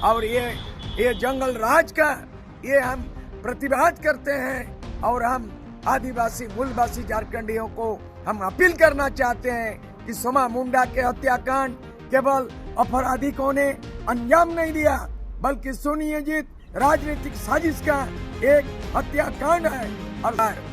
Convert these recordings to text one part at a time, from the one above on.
और ये जंगल राज का ये हम प्रतिवाद करते हैं और हम आदिवासी मूलवासी झारखंडियों को हम अपील करना चाहते हैं कि सोमा मुंडा के हत्याकांड केवल अपराधियों ने अंजाम नहीं दिया बल्कि सुनियोजित राजनीतिक साजिश का एक हत्याकांड है।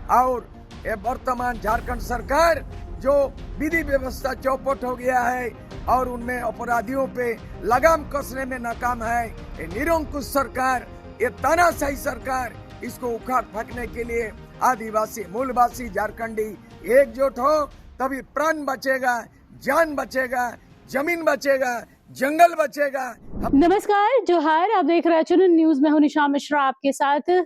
और ये वर्तमान झारखंड सरकार जो विधि व्यवस्था चौपट हो गया है और उनमें अपराधियों पे लगाम कसने में नाकाम है। ये निरंकुश सरकार, ये तानाशाही सरकार, इसको उखाड़ फेंकने के लिए आदिवासी मूलवासी झारखंडी एकजुट हो तभी प्राण बचेगा, जान बचेगा, जमीन बचेगा, जंगल बचेगा। नमस्कार, जोहार। आप देख रहे हैं चुनन न्यूज में हूं निशा मिश्रा आपके साथ।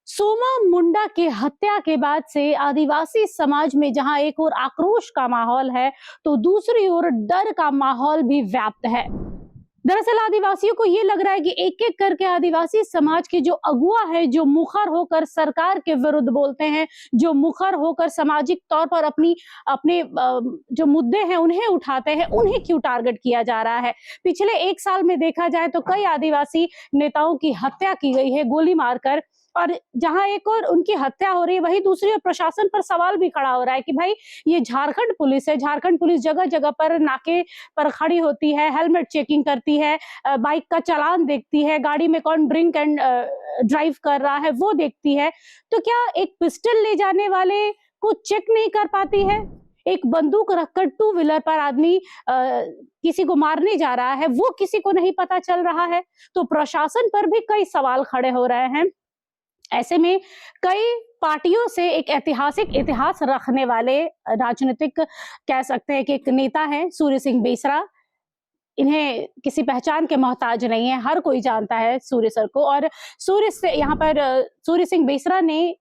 सोमा मुंडा के हत्या के बाद से आदिवासी समाज में जहां एक ओर आक्रोश का माहौल है तो दूसरी ओर डर का माहौल भी व्याप्त है। दरअसल आदिवासियों को ये लग रहा है कि एक एक करके आदिवासी समाज के जो अगुआ है, जो मुखर होकर सरकार के विरुद्ध बोलते हैं, जो मुखर होकर सामाजिक तौर पर अपने जो मुद्दे हैं उन्हें उठाते हैं, उन्हें क्यों टारगेट किया जा रहा है। पिछले एक साल में देखा जाए तो कई आदिवासी नेताओं की हत्या की गई है गोली मारकर, और जहां एक और उनकी हत्या हो रही है वहीं दूसरी ओर प्रशासन पर सवाल भी खड़ा हो रहा है कि भाई ये झारखंड पुलिस है। झारखंड पुलिस जगह जगह पर नाके पर खड़ी होती है, हेलमेट चेकिंग करती है, बाइक का चालान देखती है, गाड़ी में कौन ड्रिंक एंड ड्राइव कर रहा है वो देखती है। तो क्या एक पिस्टल ले जाने वाले को चेक नहीं कर पाती है? एक बंदूक रखकर टू व्हीलर पर आदमी किसी को मारने जा रहा है, वो किसी को नहीं पता चल रहा है। तो प्रशासन पर भी कई सवाल खड़े हो रहे हैं। ऐसे में कई पार्टियों से एक ऐतिहासिक इतिहास रखने वाले राजनीतिक कह सकते हैं कि एक नेता है सूर्य सिंह बेसरा। इन्हें किसी पहचान के मोहताज नहीं है, हर कोई जानता है सूर्य सर को। और सूर्य सिंह बेसरा ने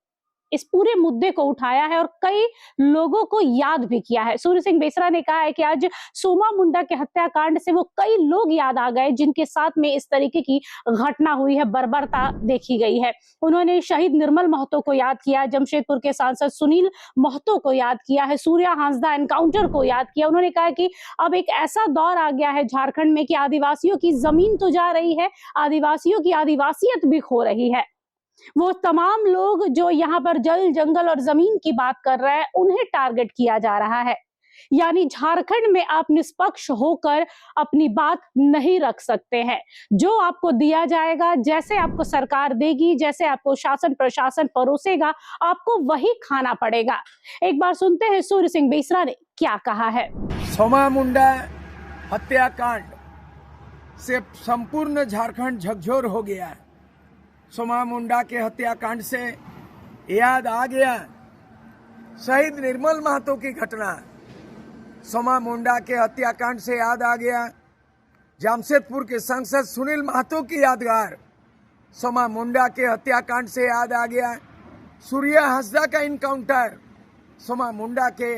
इस पूरे मुद्दे को उठाया है और कई लोगों को याद भी किया है। सूर्य सिंह बेसरा ने कहा है कि आज सोमा मुंडा के हत्याकांड से वो कई लोग याद आ गए जिनके साथ में इस तरीके की घटना हुई है, बर्बरता देखी गई है। उन्होंने शहीद निर्मल महतो को याद किया, जमशेदपुर के सांसद सुनील महतो को याद किया है, सूर्या हांसदा एनकाउंटर को याद किया। उन्होंने कहा कि अब एक ऐसा दौर आ गया है झारखंड में कि आदिवासियों की जमीन तो जा रही है, आदिवासियों की आदिवासियत भी खो रही है। वो तमाम लोग जो यहाँ पर जल, जंगल और जमीन की बात कर रहे हैं उन्हें टारगेट किया जा रहा है। यानी झारखंड में आप निष्पक्ष होकर अपनी बात नहीं रख सकते हैं। जो आपको दिया जाएगा, जैसे आपको सरकार देगी, जैसे आपको शासन प्रशासन परोसेगा, आपको वही खाना पड़ेगा। एक बार सुनते हैं सूर्य सिंह बेसरा ने क्या कहा है। सोमा मुंडा हत्याकांड से संपूर्ण झारखंड झकझोर हो गया। सोमा मुंडा के हत्याकांड से याद आ गया शहीद निर्मल महतो की घटना। सोमा मुंडा के हत्याकांड से याद आ गया जमशेदपुर के सांसद सुनील महतो की यादगार। सोमा मुंडा के हत्याकांड से याद आ गया सूर्या हांसदा का इनकाउंटर। सोमा मुंडा के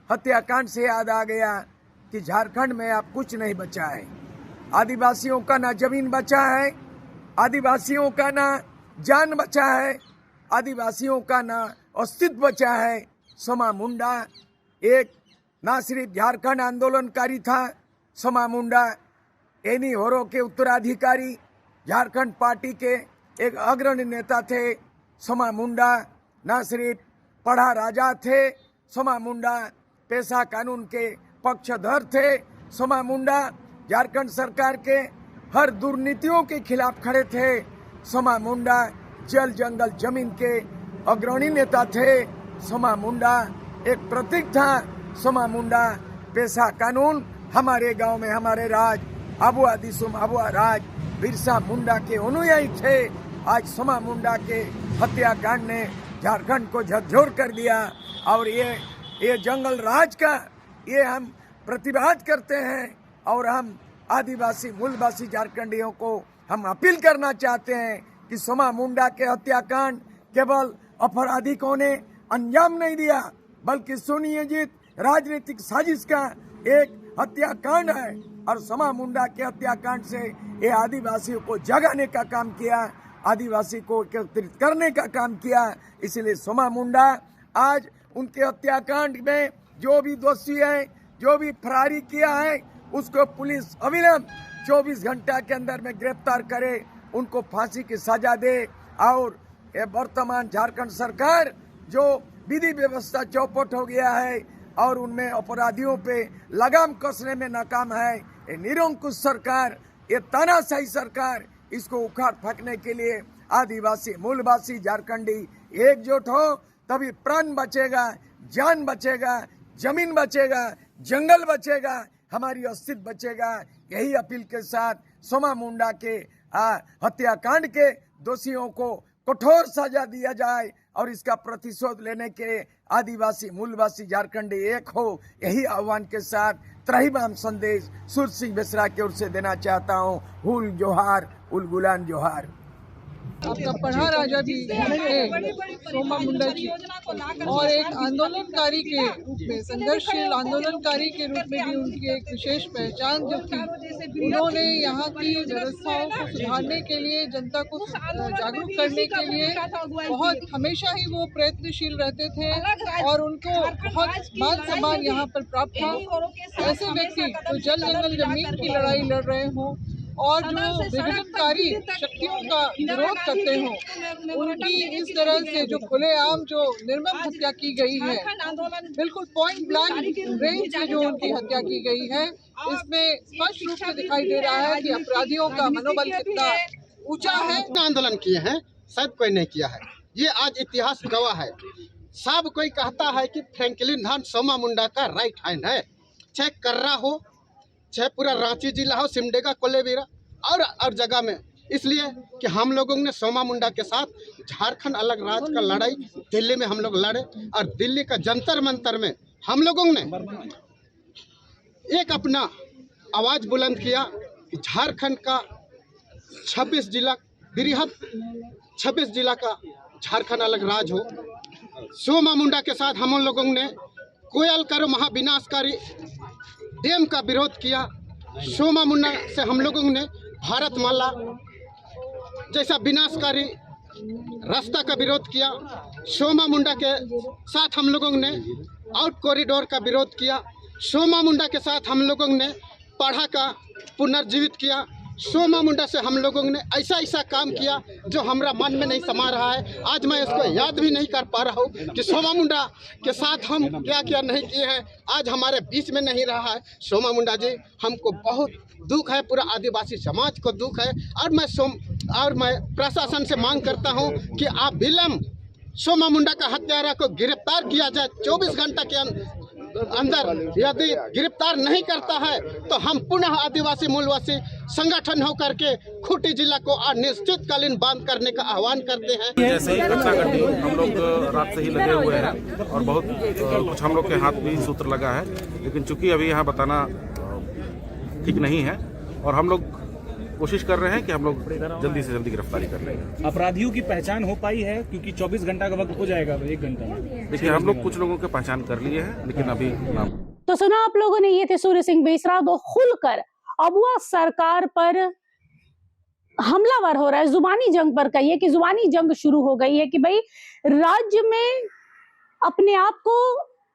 हत्याकांड से याद आ गया कि झारखंड में अब कुछ नहीं बचा है। आदिवासियों का ना जमीन बचा है, आदिवासियों का ना जान बचा है, आदिवासियों का ना अस्तित्व बचा है। सोमा मुंडा एक ना सिर्फ झारखंड आंदोलनकारी था, सोमा मुंडा एनी होरो के उत्तराधिकारी, झारखंड पार्टी के एक अग्रणी नेता थे। सोमा मुंडा ना सिर्फ पढ़ा राजा थे, सोमा मुंडा पेशा कानून के पक्षधर थे। सोमा मुंडा झारखंड सरकार के हर दुर्नीतियों के खिलाफ खड़े थे। सोमा मुंडा जल, जंगल, जमीन के अग्रणी नेता थे। सोमा मुंडा एक प्रतीक था। सोमा मुंडा पेशा कानून, हमारे गांव में हमारे राज, आबुआ दिसुम आबुआ राज बिरसा मुंडा के अनुयायी थे। आज सोमा मुंडा के हत्याकांड ने झारखंड को झकझोर कर दिया और ये जंगल राज का ये हम प्रतिवाद करते हैं और हम आदिवासी मूलवासी झारखंडियों को हम अपील करना चाहते हैं कि सोमा मुंडा के हत्याकांड केवल अपराधियों ने अंजाम नहीं दिया बल्कि सुनियोजित राजनीतिक साजिश का एक हत्याकांड है और सोमा मुंडा के हत्याकांड से ये आदिवासियों को जगाने का काम किया, आदिवासी को एकत्रित करने का काम किया। इसलिए सोमा मुंडा आज उनके हत्याकांड में जो भी दोषी है, जो भी फरारी किया है, उसको पुलिस अविलंब 24 घंटा के अंदर में गिरफ्तार करे, उनको फांसी की सजा दे। और ये वर्तमान झारखंड सरकार जो विधि व्यवस्था चौपट हो गया है और उनमें अपराधियों पे लगाम कसने में नाकाम है, ये निरंकुश सरकार, ये तानाशाही सरकार, इसको उखाड़ फेंकने के लिए आदिवासी मूलवासी झारखंडी एकजुट हो, तभी प्राण बचेगा, जान बचेगा, जमीन बचेगा, जंगल बचेगा, हमारी अस्तित्व बचेगा। यही अपील के साथ सोमा मुंडा के हत्याकांड के दोषियों को कठोर सजा दिया जाए और इसका प्रतिशोध लेने के आदिवासी मूलवासी झारखंडी एक हो, यही आह्वान के साथ त्राहिमाम संदेश सूर सिंह बेसरा की ओर से देना चाहता हूँ। हुल जोहार, उल गुलान जोहार। आपका पढ़ा राजा भी सोमा मुंडा जी और एक आंदोलनकारी के रूप में, संघर्षशील आंदोलनकारी के रूप में भी उनकी एक विशेष पहचान जो थी। उन्होंने यहाँ की व्यवस्थाओं को सुधारने के लिए, जनता को जागरूक करने के लिए बहुत हमेशा ही वो प्रयत्नशील रहते थे और उनको बहुत मान सम्मान यहाँ पर प्राप्त था। ऐसे व्यक्ति जो जल जंगल जमीन की लड़ाई लड़ रहे हों और जो विघटनकारी शक्तियों का विरोध करते हों, उनकी इस तरह से जो खुलेआम जो निर्मम हत्या की गई है, बिल्कुल पॉइंट ब्लैंक रेंज से जो उनकी हत्या की गई है, इसमें स्पष्ट रूप से दिखाई दे रहा है कि अपराधियों का मनोबल कितना ऊंचा है। आंदोलन किए हैं, सब कोई नहीं किया है, ये आज इतिहास गवाह है। सब कोई कहता है कि फ्रैंकलिन धान सोमा मुंडा का राइट हैंड है, चाहे कर्रा हो, चाहे पूरा रांची जिला हो, सिमडेगा, कोलेबिरा और जगह में। इसलिए कि हम लोगों ने सोमा मुंडा के साथ झारखंड अलग राज्य का लड़ाई दिल्ली में हम लोग लड़े और दिल्ली का जंतर मंतर में हम लोगों ने एक अपना आवाज बुलंद किया कि झारखंड का 26 जिला बृहद 26 जिला का झारखंड अलग राज्य हो। सोमा मुंडा के साथ हम लोगों ने कोयल करो महाविनाशकारी डैम का विरोध किया। सोमा मुंडा से हम लोगों ने भारत माला जैसा विनाशकारी रास्ता का विरोध किया। सोमा मुंडा के साथ हम लोगों ने आउट कॉरिडोर का विरोध किया। सोमा मुंडा के साथ हम लोगों ने पढ़ा का पुनर्जीवित किया। सोमा मुंडा से हम लोगों ने ऐसा काम किया जो हमारा मन में नहीं समा रहा है। आज मैं इसको याद भी नहीं कर पा रहा हूँ कि सोमा मुंडा के साथ हम क्या क्या नहीं किए हैं, आज हमारे बीच में नहीं रहा है। सोमा मुंडा जी, हमको बहुत दुख है, पूरा आदिवासी समाज को दुख है और मैं प्रशासन से मांग करता हूँ कि आप विलम्ब सोमा मुंडा का हत्यारा को गिरफ्तार किया जाए। 24 घंटा के अंदर यदि गिरफ्तार नहीं करता है तो हम पुनः आदिवासी मूलवासी संगठन होकर के खूंटी जिला को अनिश्चितकालीन बंद करने का आह्वान करते हैं। जैसे ही कच्चा गड्ढी हम लोग रात से ही लगे हुए हैं और बहुत कुछ हम लोग के हाथ भी सूत्र लगा है, लेकिन चूंकि अभी यहाँ बताना ठीक नहीं है और हम लोग कोशिश कर रहे हैं कि हम लोग जल्दी से जल्दी गिरफ्तारी कर लेंगे। अपराधियों की पहचान हो पाई है क्योंकि 24 घंटा का वक्त हो जाएगा, 1 घंटा में। देखिए, हम लोग कुछ लोगों की पहचान कर लिए हैं, लेकिन अभी नाम। तो सुना आप लोगों ने, ये थे सूर्य सिंह बेसरा, दो खुलकर अबुआ सरकार पर हमलावर हो रहा है। जुबानी जंग पर कहिए कि जुबानी जंग शुरू हो गई है कि भाई राज्य में अपने आप को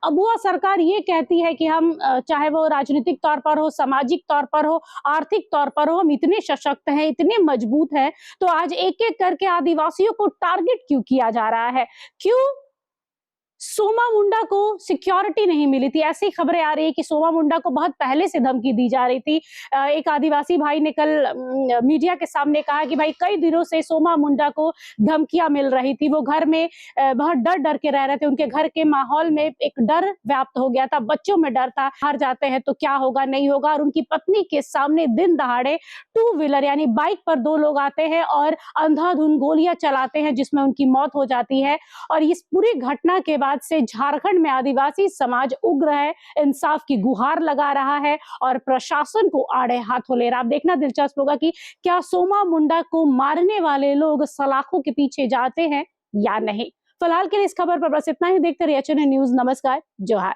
अबुआ सरकार ये कहती है कि हम, चाहे वो राजनीतिक तौर पर हो, सामाजिक तौर पर हो, आर्थिक तौर पर हो, हम इतने सशक्त हैं, इतने मजबूत हैं। तो आज एक एक करके आदिवासियों को टारगेट क्यों किया जा रहा है? क्यों सोमा मुंडा को सिक्योरिटी नहीं मिली थी, ऐसी खबरें आ रही है कि सोमा मुंडा को बहुत पहले से धमकी दी जा रही थी। एक आदिवासी भाई ने कल मीडिया के सामने कहा कि भाई कई दिनों से सोमा मुंडा को धमकियां मिल रही थी, वो घर में बहुत डर डर के रह रहे थे, उनके घर के माहौल में एक डर व्याप्त हो गया था, बच्चों में डर था, हार जाते हैं तो क्या होगा नहीं होगा। और उनकी पत्नी के सामने दिन दहाड़े 2 व्हीलर यानी बाइक पर 2 लोग आते हैं और अंधाधुंध गोलियां चलाते हैं, जिसमें उनकी मौत हो जाती है। और इस पूरी घटना के बाद से झारखंड में आदिवासी समाज उग्र है, इंसाफ की गुहार लगा रहा है और प्रशासन को आड़े हाथों ले रहा। अब देखना दिलचस्प होगा कि क्या सोमा मुंडा को मारने वाले लोग सलाखों के पीछे जाते हैं या नहीं। फिलहाल के लिए इस खबर पर बस इतना ही। देखते रहिए एचएनएन न्यूज़। नमस्कार, जोहार।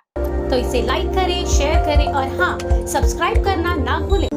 तो इसे लाइक करें, शेयर करें और हाँ, सब्सक्राइब करना ना भूलें।